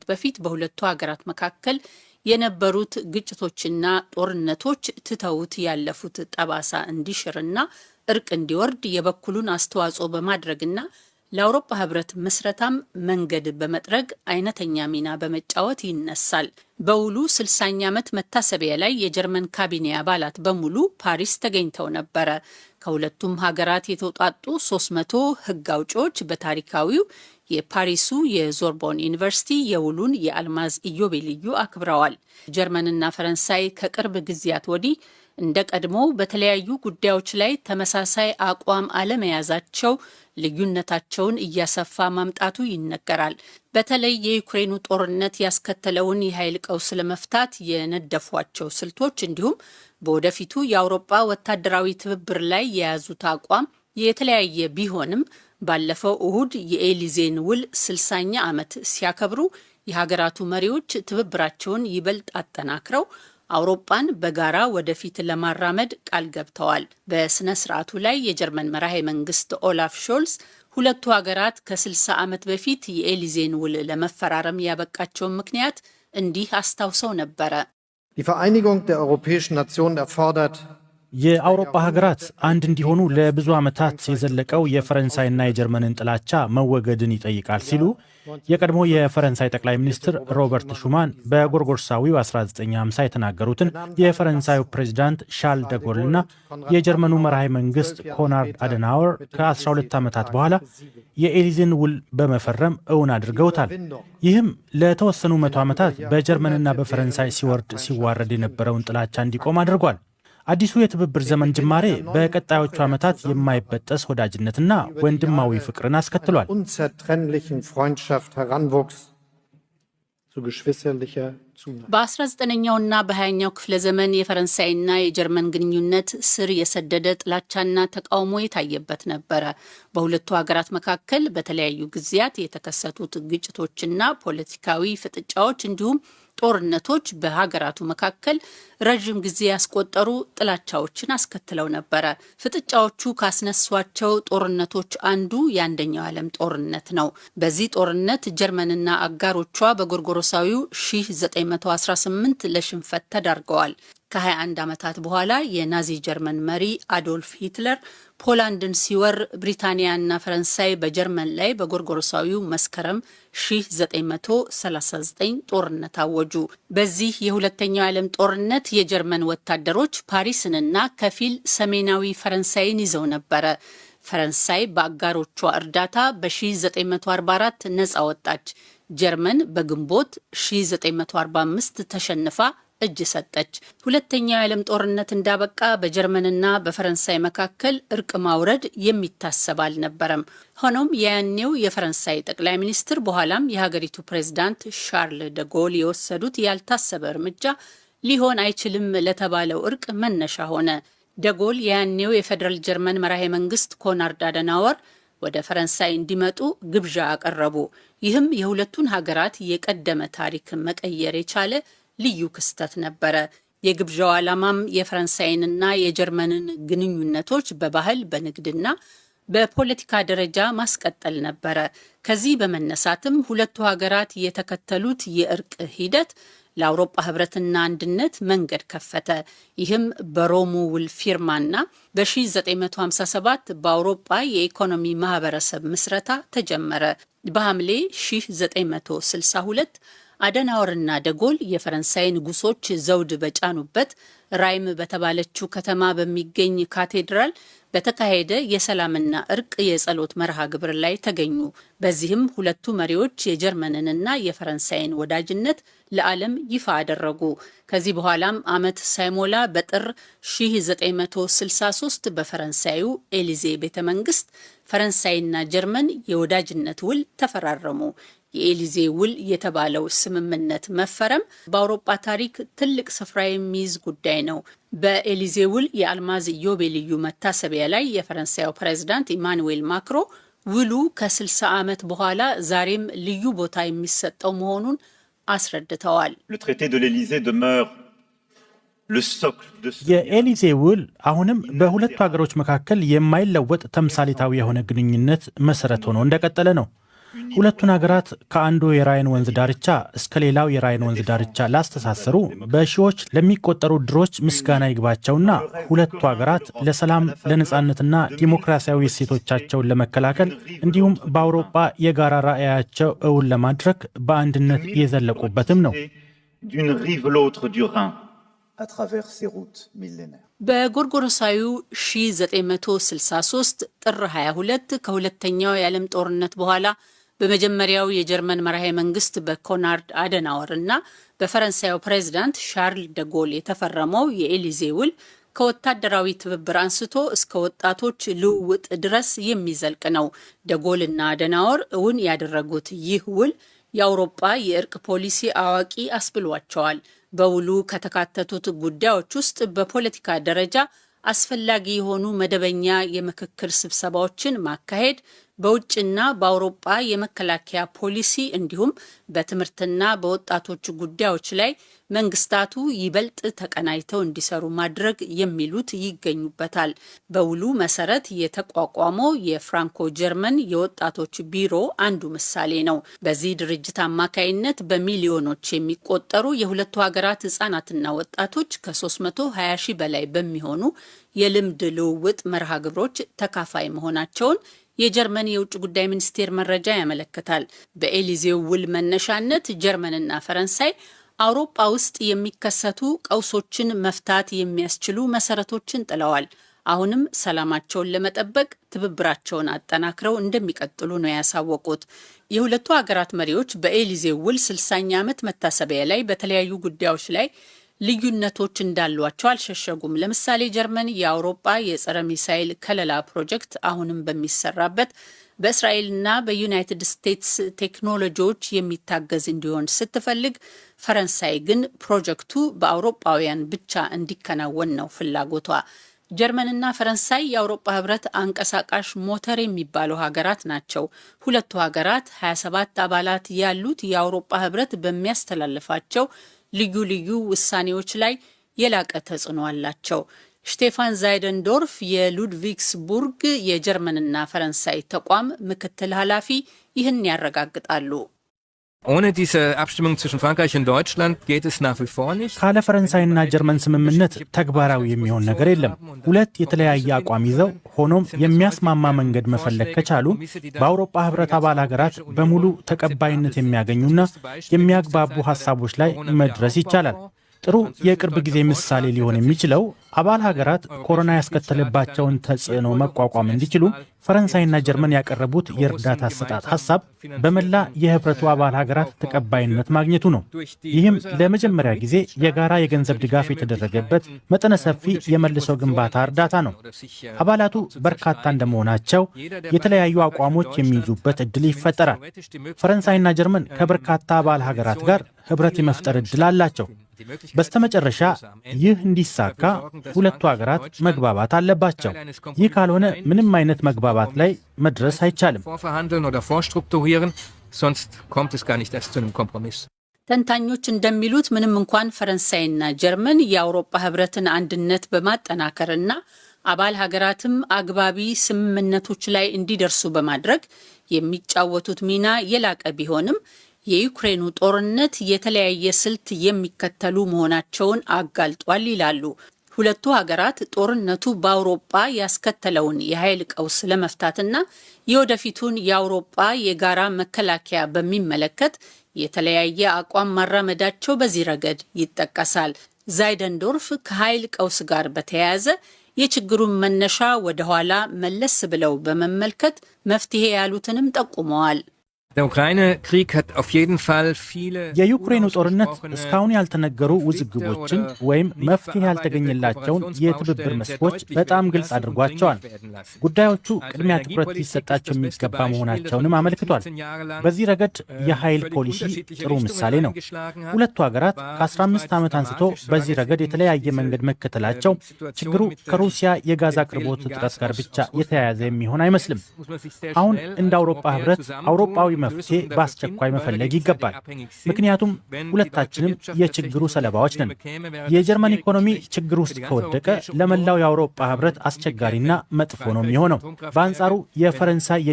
በፊት በሁለቱ ሀገራት መካከል የነበሩት ግጭቶችና ጦርነቶች ትተውት ያለፉት ጠባሳ እንዲሽርና እርቅ እንዲወርድ የበኩሉን አስተዋጽኦ በማድረግና ለአውሮፓ ህብረት ምስረታም መንገድ በመጥረግ አይነተኛ ሚና በመጫወት ይነሳል። በውሉ 60ኛ ዓመት መታሰቢያ ላይ የጀርመን ካቢኔ አባላት በሙሉ ፓሪስ ተገኝተው ነበረ። ከሁለቱም ሀገራት የተውጣጡ 300 ህግ አውጪዎች በታሪካዊው የፓሪሱ የዞርቦን ዩኒቨርሲቲ የውሉን የአልማዝ ኢዮቤልዩ አክብረዋል። ጀርመንና ፈረንሳይ ከቅርብ ጊዜያት ወዲህ እንደ ቀድሞ በተለያዩ ጉዳዮች ላይ ተመሳሳይ አቋም አለመያዛቸው ልዩነታቸውን እያሰፋ ማምጣቱ ይነገራል። በተለይ የዩክሬኑ ጦርነት ያስከተለውን የኃይል ቀውስ ለመፍታት የነደፏቸው ስልቶች እንዲሁም በወደፊቱ የአውሮፓ ወታደራዊ ትብብር ላይ የያዙት አቋም የተለያየ ቢሆንም ባለፈው እሁድ የኤሊዜን ውል 60ኛ ዓመት ሲያከብሩ የሀገራቱ መሪዎች ትብብራቸውን ይበልጥ አጠናክረው አውሮፓን በጋራ ወደፊት ለማራመድ ቃል ገብተዋል። በስነ ስርዓቱ ላይ የጀርመን መራሄ መንግስት ኦላፍ ሾልስ ሁለቱ ሀገራት ከ60 ዓመት በፊት የኤሊዜን ውል ለመፈራረም ያበቃቸውን ምክንያት እንዲህ አስታውሰው ነበረ። Die Vereinigung der europäischen Nationen erfordert የአውሮፓ ሀገራት አንድ እንዲሆኑ ለብዙ ዓመታት የዘለቀው የፈረንሳይና የጀርመንን ጥላቻ መወገድን ይጠይቃል ሲሉ የቀድሞ የፈረንሳይ ጠቅላይ ሚኒስትር ሮበርት ሹማን በጎርጎርሳዊው 1950 የተናገሩትን የፈረንሳዩ ፕሬዚዳንት ሻርል ደጎልና የጀርመኑ መራሄ መንግስት ኮናርድ አደናወር ከ12 ዓመታት በኋላ የኤሊዜን ውል በመፈረም እውን አድርገውታል። ይህም ለተወሰኑ መቶ ዓመታት በጀርመንና በፈረንሳይ ሲወርድ ሲዋረድ የነበረውን ጥላቻ እንዲቆም አድርጓል። አዲሱ የትብብር ዘመን ጅማሬ በቀጣዮቹ ዓመታት የማይበጠስ ወዳጅነትና ወንድማዊ ፍቅርን አስከትሏል። በ19ኛውና በ20ኛው ክፍለ ዘመን የፈረንሳይና የጀርመን ግንኙነት ስር የሰደደ ጥላቻና ተቃውሞ የታየበት ነበረ። በሁለቱ ሀገራት መካከል በተለያዩ ጊዜያት የተከሰቱት ግጭቶችና ፖለቲካዊ ፍጥጫዎች እንዲሁም ጦርነቶች በሀገራቱ መካከል ረዥም ጊዜ ያስቆጠሩ ጥላቻዎችን አስከትለው ነበረ። ፍጥጫዎቹ ካስነሷቸው ጦርነቶች አንዱ የአንደኛው ዓለም ጦርነት ነው። በዚህ ጦርነት ጀርመንና አጋሮቿ በጎርጎሮሳዊው 1918 ለሽንፈት ተዳርገዋል። ከ21 ዓመታት በኋላ የናዚ ጀርመን መሪ አዶልፍ ሂትለር ፖላንድን ሲወር ብሪታንያና ፈረንሳይ በጀርመን ላይ በጎርጎሮሳዊው መስከረም 1939 ጦርነት አወጁ። በዚህ የሁለተኛው ዓለም ጦርነት የጀርመን ወታደሮች ፓሪስንና ከፊል ሰሜናዊ ፈረንሳይን ይዘው ነበረ። ፈረንሳይ በአጋሮቿ እርዳታ በ1944 ነፃ ወጣች። ጀርመን በግንቦት 1945 ተሸንፋ እጅ ሰጠች። ሁለተኛው የዓለም ጦርነት እንዳበቃ በጀርመንና በፈረንሳይ መካከል እርቅ ማውረድ የሚታሰብ አልነበረም። ሆኖም ያኔው የፈረንሳይ ጠቅላይ ሚኒስትር በኋላም የሀገሪቱ ፕሬዝዳንት ሻርል ደጎል የወሰዱት ያልታሰበ እርምጃ ሊሆን አይችልም ለተባለው እርቅ መነሻ ሆነ። ደጎል ያኔው የፌዴራል ጀርመን መራሄ መንግስት ኮናርድ አደናወር ወደ ፈረንሳይ እንዲመጡ ግብዣ አቀረቡ። ይህም የሁለቱን ሀገራት የቀደመ ታሪክ መቀየር የቻለ ልዩ ክስተት ነበረ። የግብዣው ዓላማም የፈረንሳይንና የጀርመንን ግንኙነቶች በባህል በንግድና በፖለቲካ ደረጃ ማስቀጠል ነበረ። ከዚህ በመነሳትም ሁለቱ ሀገራት የተከተሉት የእርቅ ሂደት ለአውሮፓ ህብረትና አንድነት መንገድ ከፈተ። ይህም በሮሙ ውል ፊርማና በ1957 በአውሮፓ የኢኮኖሚ ማህበረሰብ ምስረታ ተጀመረ። በሐምሌ 1962 አደናወርና ደጎል የፈረንሳይ ንጉሶች ዘውድ በጫኑበት ራይም በተባለችው ከተማ በሚገኝ ካቴድራል በተካሄደ የሰላምና እርቅ የጸሎት መርሃ ግብር ላይ ተገኙ። በዚህም ሁለቱ መሪዎች የጀርመንንና የፈረንሳይን ወዳጅነት ለዓለም ይፋ አደረጉ። ከዚህ በኋላም ዓመት ሳይሞላ በጥር 1963 በፈረንሳዩ ኤሊዜ ቤተ መንግስት ፈረንሳይና ጀርመን የወዳጅነት ውል ተፈራረሙ። የኤሊዜ ውል የተባለው ስምምነት መፈረም በአውሮፓ ታሪክ ትልቅ ስፍራ የሚይዝ ጉዳይ ነው። በኤሊዜ ውል የአልማዝ ኢዮቤልዩ መታሰቢያ ላይ የፈረንሳዩ ፕሬዝዳንት ኢማኑኤል ማክሮ ውሉ ከ60 ዓመት በኋላ ዛሬም ልዩ ቦታ የሚሰጠው መሆኑን አስረድተዋል። የኤሊዜ ውል አሁንም በሁለቱ ሀገሮች መካከል የማይለወጥ ተምሳሌታዊ የሆነ ግንኙነት መሰረት ሆኖ እንደቀጠለ ነው። ሁለቱን ሀገራት ከአንዱ የራይን ወንዝ ዳርቻ እስከ ሌላው የራይን ወንዝ ዳርቻ ላስተሳሰሩ በሺዎች ለሚቆጠሩ ድሮች ምስጋና ይግባቸውና ሁለቱ ሀገራት ለሰላም ለነጻነትና ዲሞክራሲያዊ እሴቶቻቸውን ለመከላከል እንዲሁም በአውሮፓ የጋራ ራዕያቸው እውን ለማድረግ በአንድነት የዘለቁበትም ነው። በጎርጎሮሳዊ 1963 ጥር 22 ከሁለተኛው የዓለም ጦርነት በኋላ በመጀመሪያው የጀርመን መራሄ መንግስት በኮናርድ አደናወር እና በፈረንሳዩ ፕሬዝዳንት ሻርል ደጎል የተፈረመው የኤሊዜ ውል ከወታደራዊ ትብብር አንስቶ እስከ ወጣቶች ልውውጥ ድረስ የሚዘልቅ ነው። ደጎልና አደናወር እውን ያደረጉት ይህ ውል የአውሮፓ የእርቅ ፖሊሲ አዋቂ አስብሏቸዋል። በውሉ ከተካተቱት ጉዳዮች ውስጥ በፖለቲካ ደረጃ አስፈላጊ የሆኑ መደበኛ የምክክር ስብሰባዎችን ማካሄድ፣ በውጭና በአውሮፓ የመከላከያ ፖሊሲ እንዲሁም በትምህርትና በወጣቶች ጉዳዮች ላይ መንግስታቱ ይበልጥ ተቀናጅተው እንዲሰሩ ማድረግ የሚሉት ይገኙበታል። በውሉ መሰረት የተቋቋመው የፍራንኮ ጀርመን የወጣቶች ቢሮ አንዱ ምሳሌ ነው። በዚህ ድርጅት አማካይነት በሚሊዮኖች የሚቆጠሩ የሁለቱ ሀገራት ህጻናትና ወጣቶች ከ320 ሺህ በላይ በሚሆኑ የልምድ ልውውጥ መርሃ ግብሮች ተካፋይ መሆናቸውን የጀርመን የውጭ ጉዳይ ሚኒስቴር መረጃ ያመለክታል። በኤሊዜው ውል መነሻነት ጀርመንና ፈረንሳይ አውሮፓ ውስጥ የሚከሰቱ ቀውሶችን መፍታት የሚያስችሉ መሰረቶችን ጥለዋል። አሁንም ሰላማቸውን ለመጠበቅ ትብብራቸውን አጠናክረው እንደሚቀጥሉ ነው ያሳወቁት። የሁለቱ ሀገራት መሪዎች በኤሊዜው ውል 60ኛ ዓመት መታሰቢያ ላይ በተለያዩ ጉዳዮች ላይ ልዩነቶች እንዳሏቸው አልሸሸጉም። ለምሳሌ ጀርመን የአውሮፓ የጸረ ሚሳይል ከለላ ፕሮጀክት አሁንም በሚሰራበት በእስራኤልና በዩናይትድ ስቴትስ ቴክኖሎጂዎች የሚታገዝ እንዲሆን ስትፈልግ፣ ፈረንሳይ ግን ፕሮጀክቱ በአውሮፓውያን ብቻ እንዲከናወን ነው ፍላጎቷ። ጀርመንና ፈረንሳይ የአውሮፓ ህብረት አንቀሳቃሽ ሞተር የሚባሉ ሀገራት ናቸው። ሁለቱ ሀገራት 27 አባላት ያሉት የአውሮፓ ህብረት በሚያስተላልፋቸው ልዩ ልዩ ውሳኔዎች ላይ የላቀ ተጽዕኖ አላቸው። ስቴፋን ዛይደንዶርፍ የሉድቪግስቡርግ የጀርመንና ፈረንሳይ ተቋም ምክትል ኃላፊ ይህን ያረጋግጣሉ። ካለ ፈረንሳይና ጀርመን ስምምነት ተግባራዊ የሚሆን ነገር የለም። ሁለት የተለያየ አቋም ይዘው ሆኖም የሚያስማማ መንገድ መፈለግ ከቻሉ በአውሮፓ ህብረት አባል ሀገራት በሙሉ ተቀባይነት የሚያገኙና የሚያግባቡ ሀሳቦች ላይ መድረስ ይቻላል። ጥሩ የቅርብ ጊዜ ምሳሌ ሊሆን የሚችለው አባል ሀገራት ኮሮና ያስከተለባቸውን ተጽዕኖ መቋቋም እንዲችሉ ፈረንሳይና ጀርመን ያቀረቡት የእርዳታ አሰጣጥ ሀሳብ በመላ የህብረቱ አባል ሀገራት ተቀባይነት ማግኘቱ ነው። ይህም ለመጀመሪያ ጊዜ የጋራ የገንዘብ ድጋፍ የተደረገበት መጠነ ሰፊ የመልሶ ግንባታ እርዳታ ነው። አባላቱ በርካታ እንደመሆናቸው የተለያዩ አቋሞች የሚይዙበት እድል ይፈጠራል። ፈረንሳይና ጀርመን ከበርካታ አባል ሀገራት ጋር ህብረት የመፍጠር እድል አላቸው። በስተመጨረሻ ይህ እንዲሳካ ሁለቱ ሀገራት መግባባት አለባቸው። ይህ ካልሆነ ምንም አይነት መግባባት ላይ መድረስ አይቻልም። ተንታኞች እንደሚሉት ምንም እንኳን ፈረንሳይና ጀርመን የአውሮፓ ህብረትን አንድነት በማጠናከርና አባል ሀገራትም አግባቢ ስምምነቶች ላይ እንዲደርሱ በማድረግ የሚጫወቱት ሚና የላቀ ቢሆንም የዩክሬኑ ጦርነት የተለያየ ስልት የሚከተሉ መሆናቸውን አጋልጧል ይላሉ። ሁለቱ ሀገራት ጦርነቱ በአውሮፓ ያስከተለውን የኃይል ቀውስ ለመፍታትና የወደፊቱን የአውሮፓ የጋራ መከላከያ በሚመለከት የተለያየ አቋም ማራመዳቸው በዚህ ረገድ ይጠቀሳል። ዛይደንዶርፍ ከኃይል ቀውስ ጋር በተያያዘ የችግሩን መነሻ ወደ ኋላ መለስ ብለው በመመልከት መፍትሄ ያሉትንም ጠቁመዋል። የዩክሬኑ ጦርነት እስካሁን ያልተነገሩ ውዝግቦችን ወይም መፍትሄ ያልተገኘላቸውን የትብብር መስኮች በጣም ግልጽ አድርጓቸዋል። ጉዳዮቹ ቅድሚያ ትኩረት ሊሰጣቸው የሚገባ መሆናቸውንም አመልክቷል። በዚህ ረገድ የኃይል ፖሊሲ ጥሩ ምሳሌ ነው። ሁለቱ ሀገራት ከ15 ዓመት አንስቶ በዚህ ረገድ የተለያየ መንገድ መከተላቸው ችግሩ ከሩሲያ የጋዝ አቅርቦት እጥረት ጋር ብቻ የተያያዘ የሚሆን አይመስልም። አሁን እንደ አውሮፓ ህብረት አውሮፓዊ መፍትሄ በአስቸኳይ መፈለግ ይገባል። ምክንያቱም ሁለታችንም የችግሩ ሰለባዎች ነን። የጀርመን ኢኮኖሚ ችግር ውስጥ ከወደቀ ለመላው የአውሮፓ ህብረት አስቸጋሪና መጥፎ ነው የሚሆነው። በአንጻሩ የፈረንሳይ